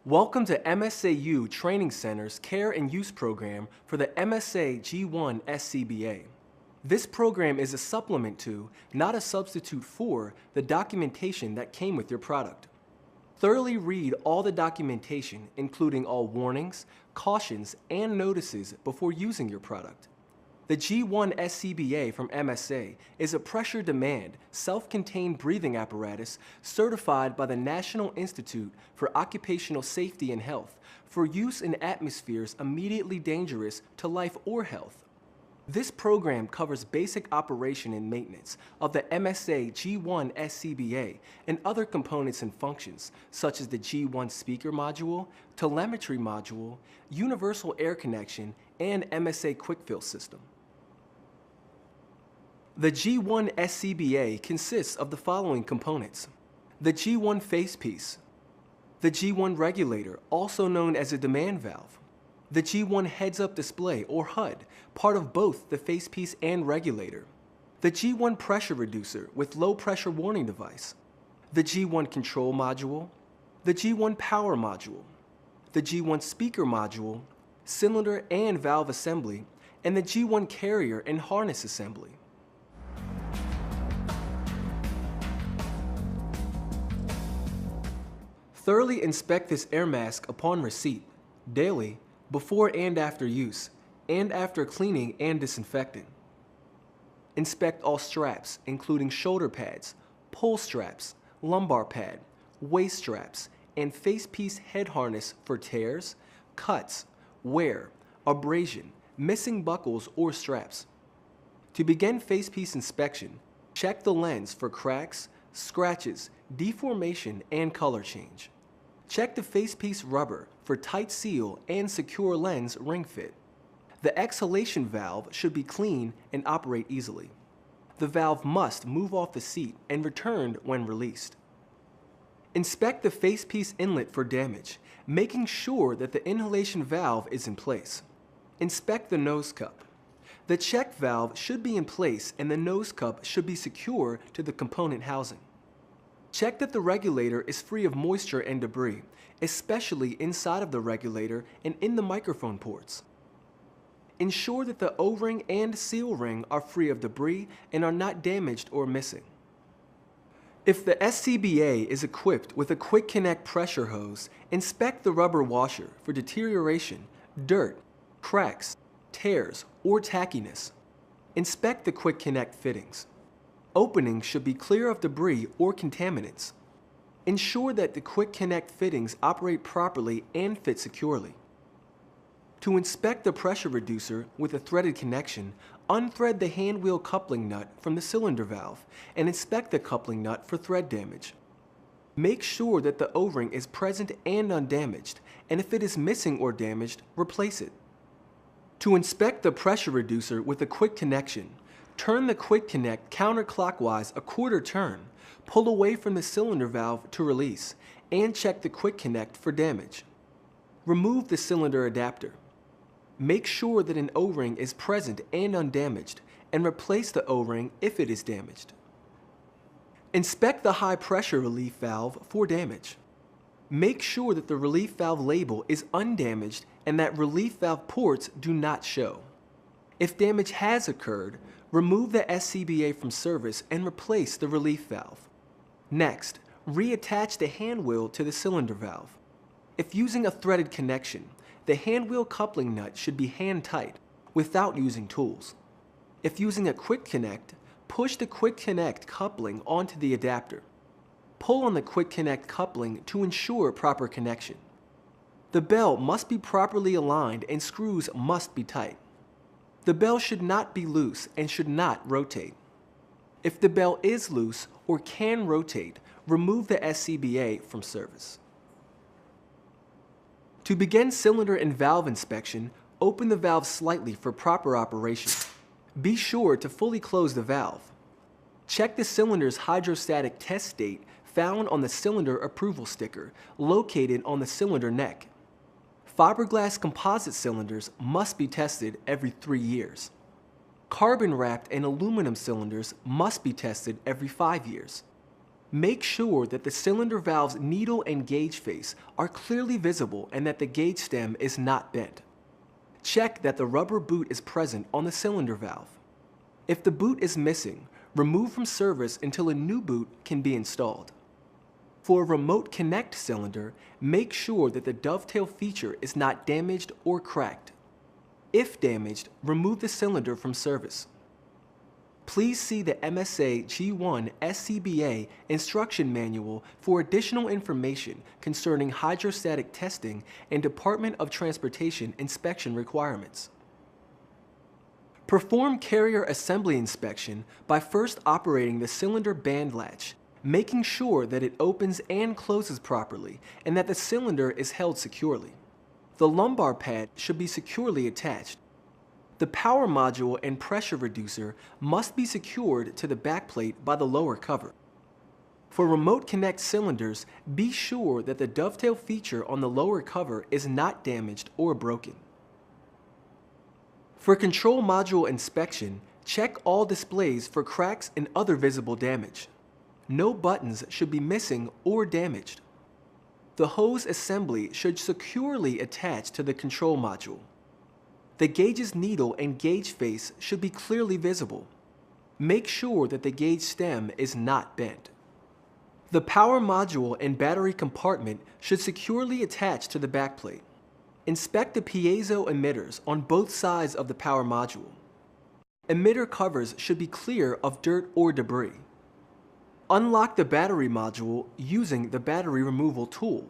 Welcome to MSAU Training Center's Care and Use Program for the MSA G1 SCBA. This program is a supplement to, not a substitute for, the documentation that came with your product. Thoroughly read all the documentation, including all warnings, cautions, and notices before using your product. The G1 SCBA from MSA is a pressure demand, self-contained breathing apparatus certified by the National Institute for Occupational Safety and Health for use in atmospheres immediately dangerous to life or health. This program covers basic operation and maintenance of the MSA G1 SCBA and other components and functions such as the G1 speaker module, telemetry module, universal air connection, and MSA quick fill system. The G1 SCBA consists of the following components: the G1 facepiece, the G1 regulator, also known as a demand valve, the G1 heads-up display or HUD, part of both the facepiece and regulator, the G1 pressure reducer with low pressure warning device, the G1 control module, the G1 power module, the G1 speaker module, cylinder and valve assembly, and the G1 carrier and harness assembly. Thoroughly inspect this air mask upon receipt, daily, before and after use, and after cleaning and disinfecting. Inspect all straps, including shoulder pads, pull straps, lumbar pad, waist straps, and facepiece head harness for tears, cuts, wear, abrasion, missing buckles or straps. To begin facepiece inspection, check the lens for cracks, scratches, deformation, and color change. Check the facepiece rubber for tight seal and secure lens ring fit. The exhalation valve should be clean and operate easily. The valve must move off the seat and returned when released. Inspect the facepiece inlet for damage, making sure that the inhalation valve is in place. Inspect the nose cup. The check valve should be in place and the nose cup should be secure to the component housing. Check that the regulator is free of moisture and debris, especially inside of the regulator and in the microphone ports. Ensure that the O-ring and seal ring are free of debris and are not damaged or missing. If the SCBA is equipped with a quick connect pressure hose, inspect the rubber washer for deterioration, dirt, cracks, tears, or tackiness. Inspect the quick connect fittings. Openings should be clear of debris or contaminants. Ensure that the quick connect fittings operate properly and fit securely. To inspect the pressure reducer with a threaded connection, unthread the hand wheel coupling nut from the cylinder valve and inspect the coupling nut for thread damage. Make sure that the O-ring is present and undamaged, and if it is missing or damaged, replace it. To inspect the pressure reducer with a quick connection, turn the quick connect counterclockwise a quarter turn, pull away from the cylinder valve to release, and check the quick connect for damage. Remove the cylinder adapter. Make sure that an O-ring is present and undamaged, and replace the O-ring if it is damaged. Inspect the high pressure relief valve for damage. Make sure that the relief valve label is undamaged and that relief valve ports do not show. If damage has occurred, remove the SCBA from service and replace the relief valve. Next, reattach the hand wheel to the cylinder valve. If using a threaded connection, the hand wheel coupling nut should be hand tight without using tools. If using a quick connect, push the quick connect coupling onto the adapter. Pull on the quick connect coupling to ensure proper connection. The bell must be properly aligned and screws must be tight. The bell should not be loose and should not rotate. If the bell is loose or can rotate, remove the SCBA from service. To begin cylinder and valve inspection, open the valve slightly for proper operation. Be sure to fully close the valve. Check the cylinder's hydrostatic test state found on the cylinder approval sticker located on the cylinder neck. Fiberglass composite cylinders must be tested every 3 years. Carbon-wrapped and aluminum cylinders must be tested every 5 years. Make sure that the cylinder valve's needle and gauge face are clearly visible and that the gauge stem is not bent. Check that the rubber boot is present on the cylinder valve. If the boot is missing, remove from service until a new boot can be installed. For a remote connect cylinder, make sure that the dovetail feature is not damaged or cracked. If damaged, remove the cylinder from service. Please see the MSA G1 SCBA instruction manual for additional information concerning hydrostatic testing and Department of Transportation inspection requirements. Perform carrier assembly inspection by first operating the cylinder band latch, making sure that it opens and closes properly and that the cylinder is held securely. The lumbar pad should be securely attached. The power module and pressure reducer must be secured to the backplate by the lower cover. For remote connect cylinders, be sure that the dovetail feature on the lower cover is not damaged or broken. For control module inspection, check all displays for cracks and other visible damage. No buttons should be missing or damaged. The hose assembly should securely attach to the control module. The gauge's needle and gauge face should be clearly visible. Make sure that the gauge stem is not bent. The power module and battery compartment should securely attach to the backplate. Inspect the piezo emitters on both sides of the power module. Emitter covers should be clear of dirt or debris. Unlock the battery module using the battery removal tool.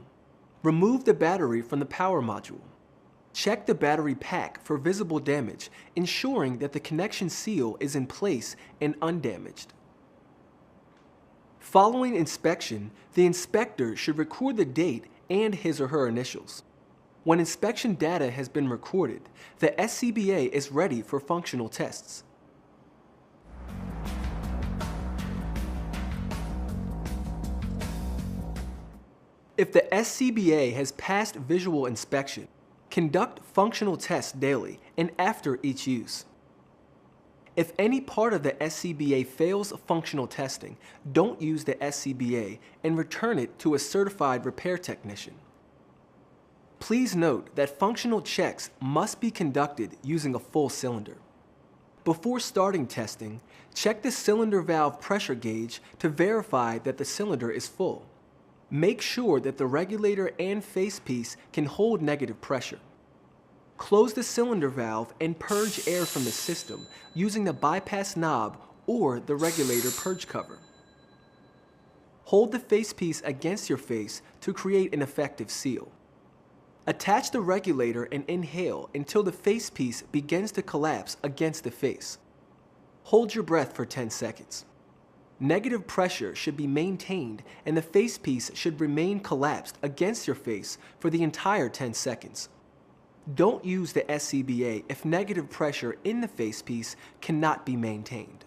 Remove the battery from the power module. Check the battery pack for visible damage, ensuring that the connection seal is in place and undamaged. Following inspection, the inspector should record the date and his or her initials. When inspection data has been recorded, the SCBA is ready for functional tests. If the SCBA has passed visual inspection, conduct functional tests daily and after each use. If any part of the SCBA fails functional testing, don't use the SCBA and return it to a certified repair technician. Please note that functional checks must be conducted using a full cylinder. Before starting testing, check the cylinder valve pressure gauge to verify that the cylinder is full. Make sure that the regulator and facepiece can hold negative pressure. Close the cylinder valve and purge air from the system using the bypass knob or the regulator purge cover. Hold the facepiece against your face to create an effective seal. Attach the regulator and inhale until the facepiece begins to collapse against the face. Hold your breath for 10 seconds. Negative pressure should be maintained and the facepiece should remain collapsed against your face for the entire 10 seconds. Don't use the SCBA if negative pressure in the facepiece cannot be maintained.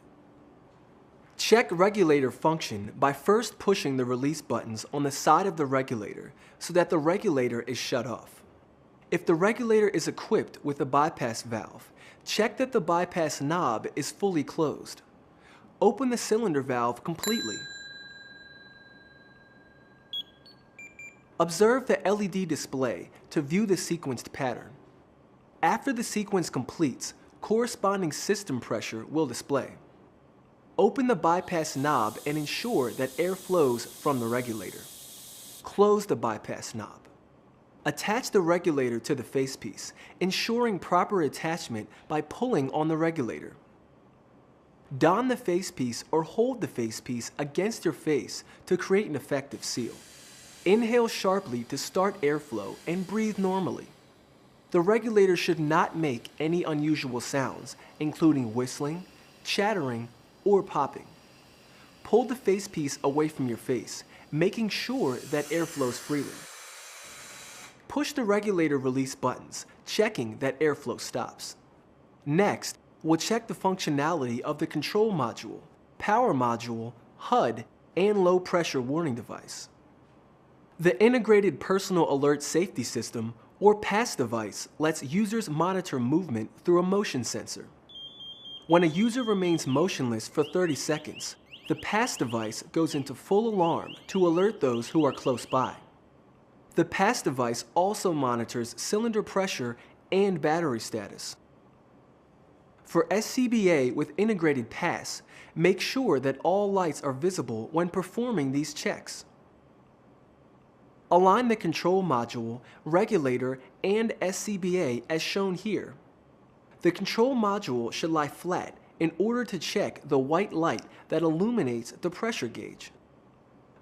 Check regulator function by first pushing the release buttons on the side of the regulator so that the regulator is shut off. If the regulator is equipped with a bypass valve, check that the bypass knob is fully closed. Open the cylinder valve completely. Observe the LED display to view the sequenced pattern. After the sequence completes, corresponding system pressure will display. Open the bypass knob and ensure that air flows from the regulator. Close the bypass knob. Attach the regulator to the facepiece, ensuring proper attachment by pulling on the regulator. Don the facepiece or hold the facepiece against your face to create an effective seal. Inhale sharply to start airflow and breathe normally. The regulator should not make any unusual sounds, including whistling, chattering, or popping. Pull the facepiece away from your face, making sure that air flows freely. Push the regulator release buttons, checking that airflow stops. Next, we'll check the functionality of the control module, power module, HUD, and low pressure warning device. The Integrated Personal Alert Safety System, or PAS device, lets users monitor movement through a motion sensor. When a user remains motionless for 30 seconds, the pass device goes into full alarm to alert those who are close by. The pass device also monitors cylinder pressure and battery status. For SCBA with integrated pass, make sure that all lights are visible when performing these checks. Align the control module, regulator, and SCBA as shown here. The control module should lie flat in order to check the white light that illuminates the pressure gauge.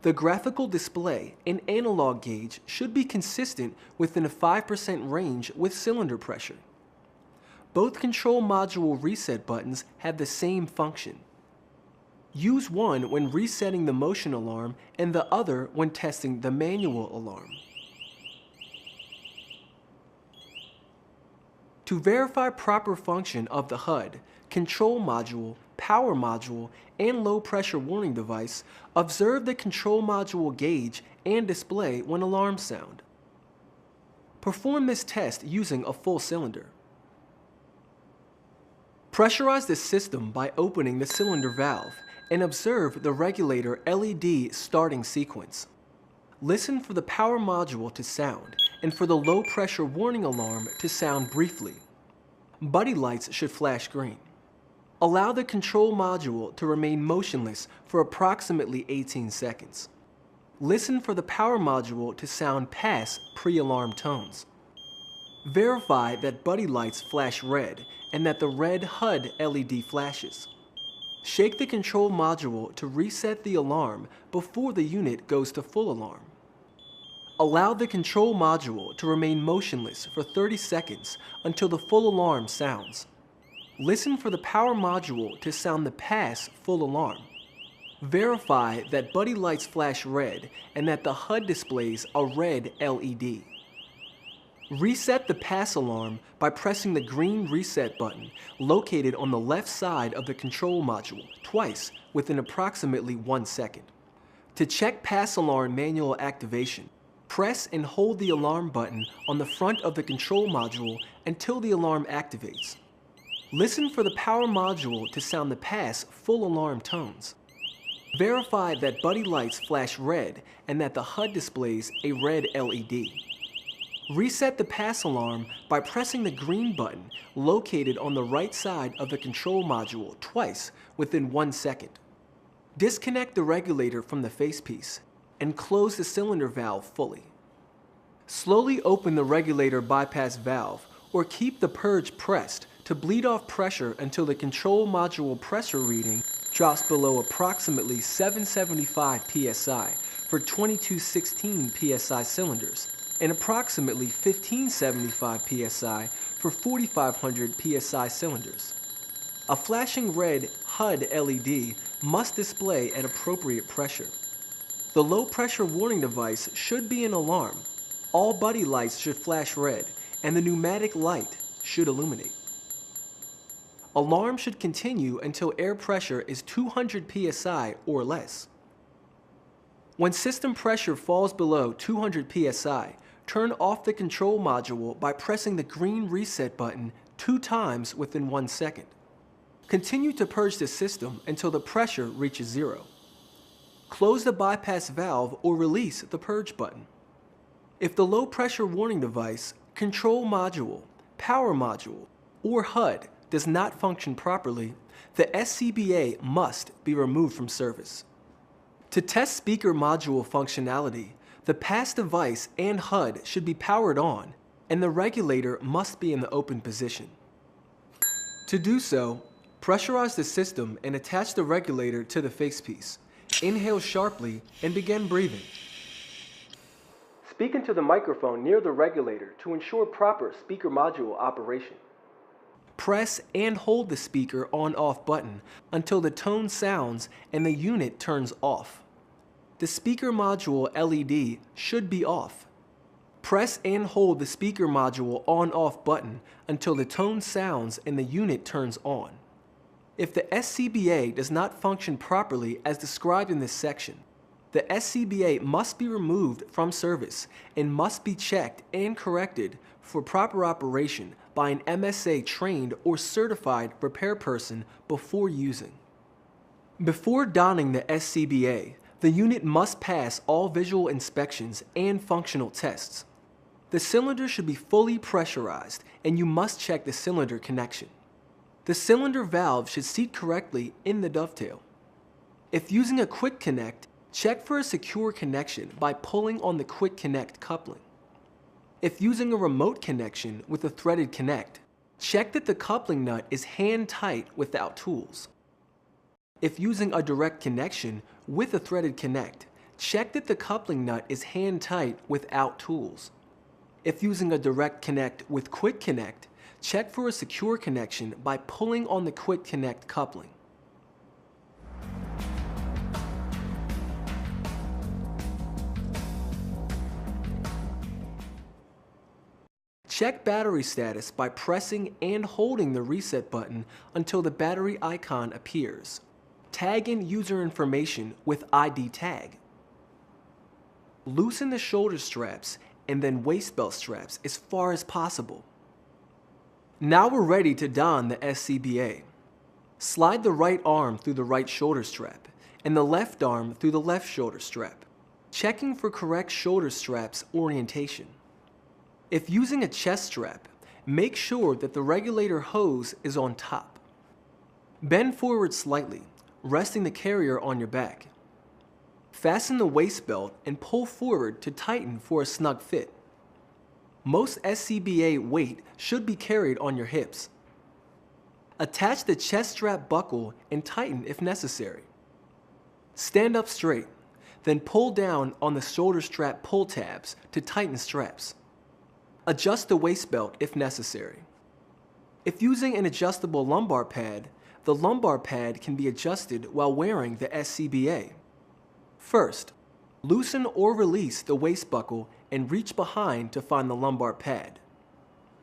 The graphical display and analog gauge should be consistent within a 5% range with cylinder pressure. Both control module reset buttons have the same function. Use one when resetting the motion alarm and the other when testing the manual alarm. To verify proper function of the HUD, control module, power module, and low pressure warning device, observe the control module gauge and display when alarms sound. Perform this test using a full cylinder. Pressurize the system by opening the cylinder valve and observe the regulator LED starting sequence. Listen for the power module to sound and for the low pressure warning alarm to sound briefly. Buddy lights should flash green. Allow the control module to remain motionless for approximately 18 seconds. Listen for the power module to sound past pre-alarm tones. Verify that buddy lights flash red and that the red HUD LED flashes. Shake the control module to reset the alarm before the unit goes to full alarm. Allow the control module to remain motionless for 30 seconds until the full alarm sounds. Listen for the power module to sound the pass full alarm. Verify that buddy lights flash red and that the HUD displays a red LED. Reset the pass alarm by pressing the green reset button located on the left side of the control module twice within approximately 1 second. To check pass alarm manual activation, press and hold the alarm button on the front of the control module until the alarm activates. Listen for the power module to sound the pass full alarm tones. Verify that buddy lights flash red and that the HUD displays a red LED. Reset the pass alarm by pressing the green button located on the right side of the control module twice within 1 second. Disconnect the regulator from the facepiece and close the cylinder valve fully. Slowly open the regulator bypass valve or keep the purge pressed to bleed off pressure until the control module pressure reading drops below approximately 775 psi for 2216 psi cylinders and approximately 1575 psi for 4500 psi cylinders. A flashing red HUD LED must display at appropriate pressure. The low pressure warning device should be an alarm. All buddy lights should flash red and the pneumatic light should illuminate. Alarm should continue until air pressure is 200 psi or less. When system pressure falls below 200 psi, turn off the control module by pressing the green reset button 2 times within 1 second. Continue to purge the system until the pressure reaches 0. Close the bypass valve or release the purge button. If the low pressure warning device, control module, power module, or HUD does not function properly, the SCBA must be removed from service. To test speaker module functionality, the pass device and HUD should be powered on, and the regulator must be in the open position. To do so, pressurize the system and attach the regulator to the facepiece. Inhale sharply and begin breathing. Speak into the microphone near the regulator to ensure proper speaker module operation. Press and hold the speaker on-off button until the tone sounds and the unit turns off. The speaker module LED should be off. Press and hold the speaker module on-off button until the tone sounds and the unit turns on. If the SCBA does not function properly as described in this section, the SCBA must be removed from service and must be checked and corrected for proper operation by an MSA trained or certified repair person before using. Before donning the SCBA, the unit must pass all visual inspections and functional tests. The cylinder should be fully pressurized, and you must check the cylinder connection. The cylinder valve should seat correctly in the dovetail. If using a quick connect, check for a secure connection by pulling on the quick connect coupling. If using a remote connection with a threaded connect, check that the coupling nut is hand tight without tools. If using a direct connection with a threaded connect, check that the coupling nut is hand tight without tools. If using a direct connect with quick connect, check for a secure connection by pulling on the quick connect coupling. Check battery status by pressing and holding the reset button until the battery icon appears. Tag in user information with ID tag. Loosen the shoulder straps and then waist belt straps as far as possible. Now we're ready to don the SCBA. Slide the right arm through the right shoulder strap and the left arm through the left shoulder strap, checking for correct shoulder straps orientation. If using a chest strap, make sure that the regulator hose is on top. Bend forward slightly, resting the carrier on your back. Fasten the waist belt and pull forward to tighten for a snug fit. Most SCBA weight should be carried on your hips. Attach the chest strap buckle and tighten if necessary. Stand up straight, then pull down on the shoulder strap pull tabs to tighten straps. Adjust the waist belt if necessary. If using an adjustable lumbar pad, the lumbar pad can be adjusted while wearing the SCBA. First, loosen or release the waist buckle and reach behind to find the lumbar pad.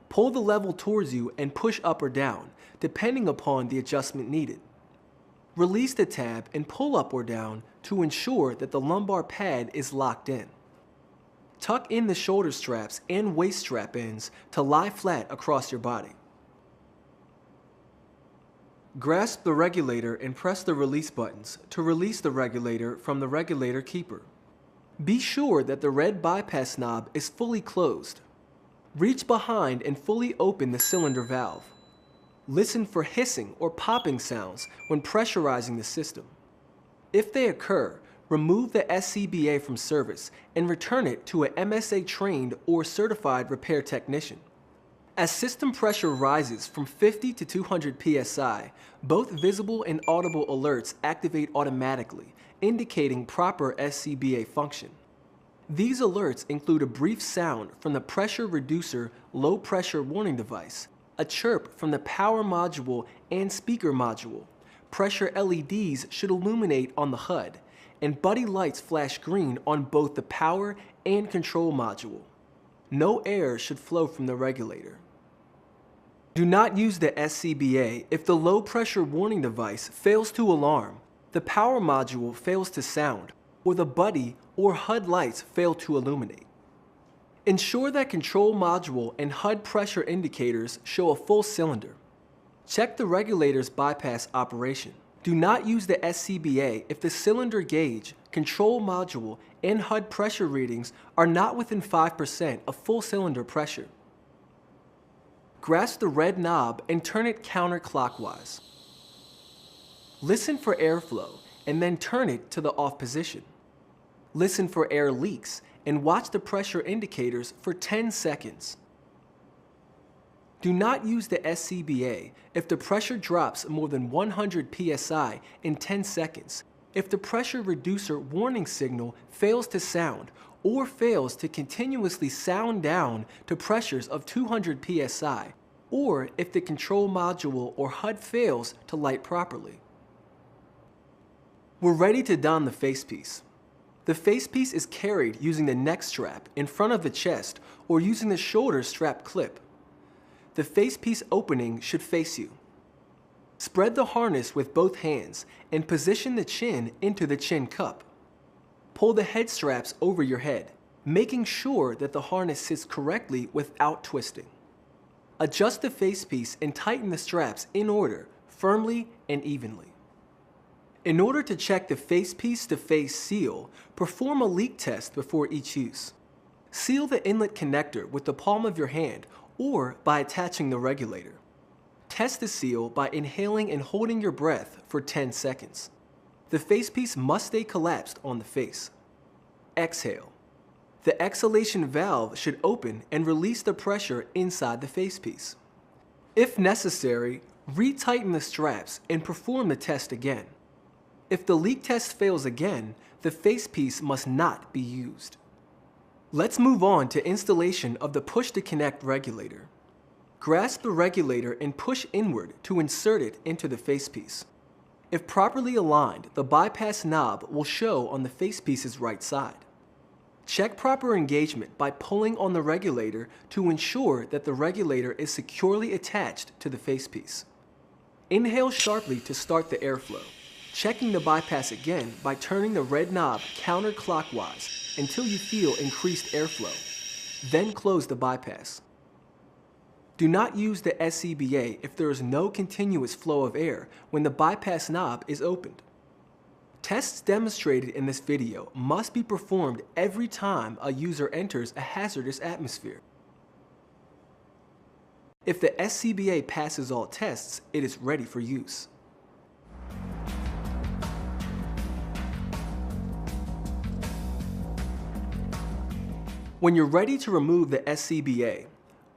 Pull the level towards you and push up or down, depending upon the adjustment needed. Release the tab and pull up or down to ensure that the lumbar pad is locked in. Tuck in the shoulder straps and waist strap ends to lie flat across your body. Grasp the regulator and press the release buttons to release the regulator from the regulator keeper. Be sure that the red bypass knob is fully closed. Reach behind and fully open the cylinder valve. Listen for hissing or popping sounds when pressurizing the system. If they occur, remove the SCBA from service and return it to a MSA trained or certified repair technician. As system pressure rises from 50 to 200 psi, both visible and audible alerts activate automatically, indicating proper SCBA function. These alerts include a brief sound from the pressure reducer low pressure warning device, a chirp from the power module and speaker module. Pressure LEDs should illuminate on the HUD, and buddy lights flash green on both the power and control module. No air should flow from the regulator. Do not use the SCBA if the low pressure warning device fails to alarm, the power module fails to sound, or the buddy or HUD lights fail to illuminate. Ensure that control module and HUD pressure indicators show a full cylinder. Check the regulator's bypass operation. Do not use the SCBA if the cylinder gauge, control module, and HUD pressure readings are not within 5% of full cylinder pressure. Grasp the red knob and turn it counterclockwise. Listen for airflow and then turn it to the off position. Listen for air leaks and watch the pressure indicators for 10 seconds. Do not use the SCBA if the pressure drops more than 100 psi in 10 seconds, if the pressure reducer warning signal fails to sound or fails to continuously sound down to pressures of 200 psi, or if the control module or HUD fails to light properly. We're ready to don the facepiece. The facepiece is carried using the neck strap in front of the chest or using the shoulder strap clip. The facepiece opening should face you. Spread the harness with both hands and position the chin into the chin cup. Pull the head straps over your head, making sure that the harness sits correctly without twisting. Adjust the facepiece and tighten the straps in order, firmly and evenly. In order to check the facepiece to face seal, perform a leak test before each use. Seal the inlet connector with the palm of your hand or by attaching the regulator. Test the seal by inhaling and holding your breath for 10 seconds. The facepiece must stay collapsed on the face. Exhale. The exhalation valve should open and release the pressure inside the facepiece. If necessary, retighten the straps and perform the test again. If the leak test fails again, the facepiece must not be used. Let's move on to installation of the push-to-connect regulator. Grasp the regulator and push inward to insert it into the facepiece. If properly aligned, the bypass knob will show on the facepiece's right side. Check proper engagement by pulling on the regulator to ensure that the regulator is securely attached to the facepiece. Inhale sharply to start the airflow, checking the bypass again by turning the red knob counterclockwise until you feel increased airflow. Then close the bypass. Do not use the SCBA if there is no continuous flow of air when the bypass knob is opened. Tests demonstrated in this video must be performed every time a user enters a hazardous atmosphere. If the SCBA passes all tests, it is ready for use. When you're ready to remove the SCBA,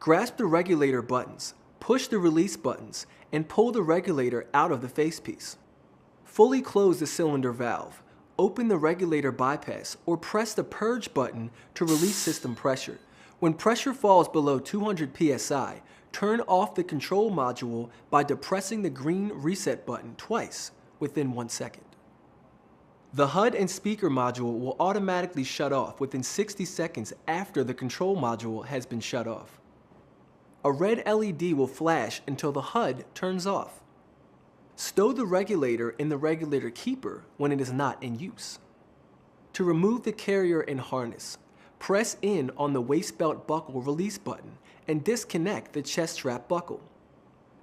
grasp the regulator buttons, push the release buttons, and pull the regulator out of the facepiece. Fully close the cylinder valve, open the regulator bypass, or press the purge button to release system pressure. When pressure falls below 200 psi, turn off the control module by depressing the green reset button twice within 1 second. The HUD and speaker module will automatically shut off within 60 seconds after the control module has been shut off. A red LED will flash until the HUD turns off. Stow the regulator in the regulator keeper when it is not in use. To remove the carrier and harness, press in on the waist belt buckle release button and disconnect the chest strap buckle.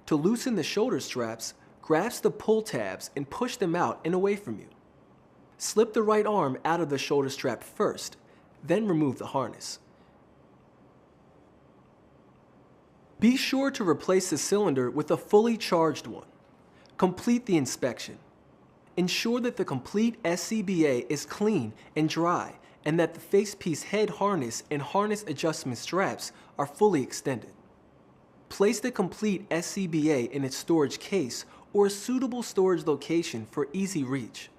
To loosen the shoulder straps, grasp the pull tabs and push them out and away from you. Slip the right arm out of the shoulder strap first, then remove the harness. Be sure to replace the cylinder with a fully charged one. Complete the inspection. Ensure that the complete SCBA is clean and dry and that the facepiece head harness and harness adjustment straps are fully extended. Place the complete SCBA in its storage case or a suitable storage location for easy reach.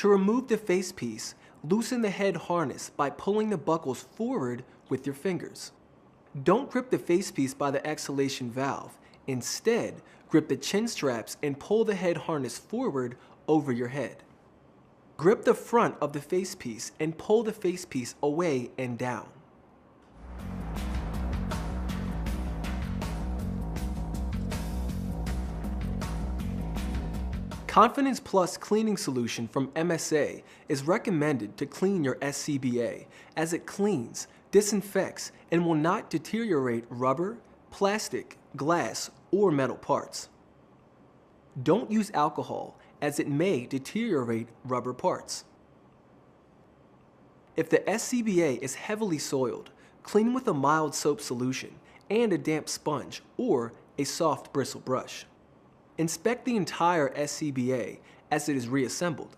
To remove the facepiece, loosen the head harness by pulling the buckles forward with your fingers. Don't grip the facepiece by the exhalation valve. Instead, grip the chin straps and pull the head harness forward over your head. Grip the front of the facepiece and pull the facepiece away and down. Confidence Plus cleaning solution from MSA is recommended to clean your SCBA as it cleans, disinfects, and will not deteriorate rubber, plastic, glass, or metal parts. Don't use alcohol as it may deteriorate rubber parts. If the SCBA is heavily soiled, clean with a mild soap solution and a damp sponge or a soft bristle brush. Inspect the entire SCBA as it is reassembled.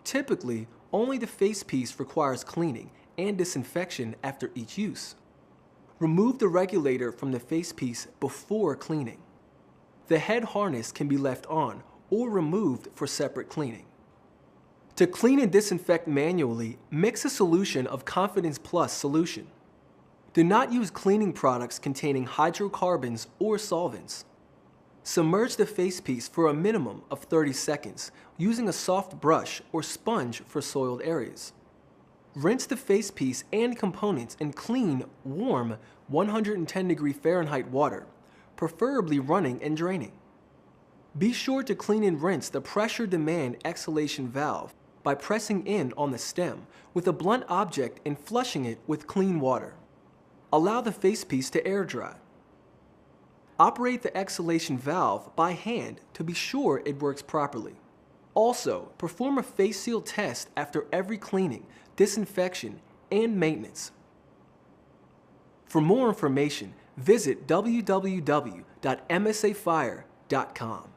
Typically, only the facepiece requires cleaning and disinfection after each use. Remove the regulator from the facepiece before cleaning. The head harness can be left on or removed for separate cleaning. To clean and disinfect manually, mix a solution of Confidence Plus solution. Do not use cleaning products containing hydrocarbons or solvents. Submerge the facepiece for a minimum of 30 seconds using a soft brush or sponge for soiled areas. Rinse the facepiece and components in clean, warm 110° Fahrenheit water, preferably running and draining. Be sure to clean and rinse the pressure demand exhalation valve by pressing in on the stem with a blunt object and flushing it with clean water. Allow the facepiece to air dry. Operate the exhalation valve by hand to be sure it works properly. Also, perform a face seal test after every cleaning, disinfection, and maintenance. For more information, visit www.msafire.com.